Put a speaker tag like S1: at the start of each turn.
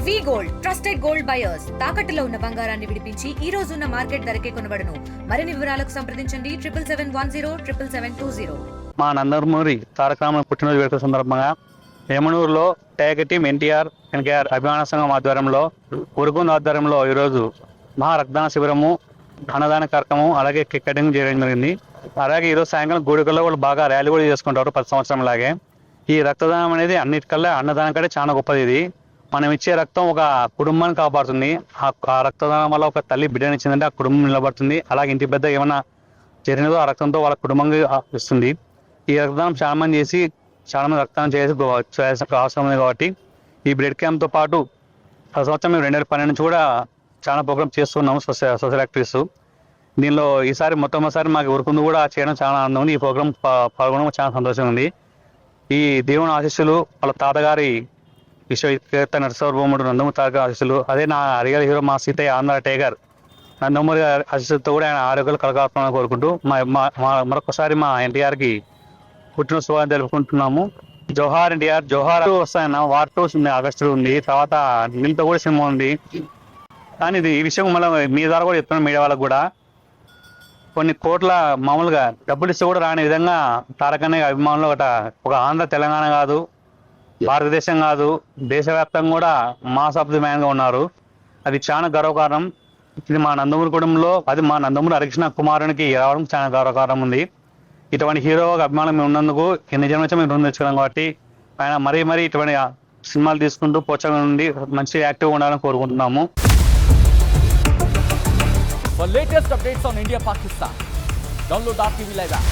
S1: వి gold trusted gold buyers తాకట్టులో ఉన్న బంగారాన్ని విడిపించి ఈ రోజు ఉన్న మార్కెట్ ధరకే కొనబడును. మరిన్ని వివరాలకు సంప్రదించండి 77107720.
S2: మా నందమూరి తారక రామారావు పుట్టినరోజు వేడుక సందర్భంగా యమనూరులో టేక టీం ఎన్టీఆర్ అభిమాన సంఘం ఆధ్వర్యంలో ఉరుకుంద ఆధ్వర్యంలో ఈరోజు మహా రక్తదాన శిబిరము, అన్నదాన కార్యక్రమం, అలాగే కేక్ కటింగ్ చేయడం జరిగింది. అలాగే ఈరోజు సాయంకాలం గూడికల్లో కూడా బాగా ర్యాలీ కూడా చేసుకుంటారు ప్రతి సంవత్సరం లాగే. ఈ రక్తదానం అనేది అన్నిటికల్లా అన్నదానం కంటే చాలా గొప్పది. ఇది మనం ఇచ్చే రక్తం ఒక కుటుంబాన్ని కాపాడుతుంది. ఆ రక్తదానం వల్ల ఒక తల్లి బిడ్డనిచ్చిందంటే ఆ కుటుంబం నిలబడుతుంది. అలాగే ఇంటి పెద్ద ఏమైనా జరిగినదో ఆ రక్తంతో వాళ్ళ కుటుంబంగా ఇస్తుంది. ఈ రక్తదానం చాలా మంది చేసి చాలా మంది రక్తదానం చేయాల్సిన అవసరం ఉంది. కాబట్టి ఈ బ్లడ్ క్యాంప్తో పాటు ఆ సంవత్సరం మేము 2012 నుంచి కూడా చాలా ప్రోగ్రామ్ చేస్తున్నాము సోషల్ యాక్టివిటీస్. దీనిలో ఈసారి మొట్టమొదటిసారి మాకు ఉరుకుందు కూడా చేయడం చాలా ఆనందం ఉంది. ఈ ప్రోగ్రామ్ పాల్గొనడం చాలా సంతోషంగా ఉంది. ఈ దేవుని ఆశీస్సులు, వాళ్ళ తాతగారి విశ్వవిఖ్యాత నరసింహభూముడు నందమూరి తారక ఆశీస్సులు, అదే నా రియల్ హీరో మా సీతయ్య ఆంధ్ర టైగర్ నందమూరి ఆశీస్సులతో కూడా ఆయన ఆరోగ్యాలు కలగాలని కోరుకుంటూ మరొకసారి మా ఎన్టీఆర్కి పుట్టిన శుభాకాంక్షలు తెలుపుకుంటున్నాము. జోహార్ ఎన్టీఆర్, జోహార్ వస్తాయన్న వార్ 2 ఆగస్టులో ఉంది. తర్వాత నిల్తో కూడా సినిమా ఉంది. కానీ ఇది ఈ విషయం మళ్ళీ మీ ద్వారా కూడా చెప్తున్నాను మీడియా వాళ్ళకు కూడా. కొన్ని కోట్ల మామూలుగా డబ్బులు ఇస్తే కూడా రాని విధంగా తారకనే అభిమానులు ఒక ఆంధ్ర తెలంగాణ కాదు, భారతదేశం కాదు, దేశవ్యాప్తంగా కూడా మాస్ ఆఫ్ ది మ్యాన్గా ఉన్నారు. అది చాలా గర్వకారణం. ఇది మా నందమూరి కుటుంబంలో అది మా నందమూరి హరికృష్ణ కుమారునికి రావడం చాలా గర్వకారణం ఉంది. ఇటువంటి హీరో అభిమానం మేము ఉన్నందుకు నిజం నుంచి మేము తెచ్చుకున్నాం. కాబట్టి ఆయన మరీ ఇటువంటి సినిమాలు తీసుకుంటూ ప్రోత్సాహం నుండి మంచి యాక్టివ్గా ఉండాలని కోరుకుంటున్నాము.
S3: For latest updates on India Pakistan, download our TV Live app.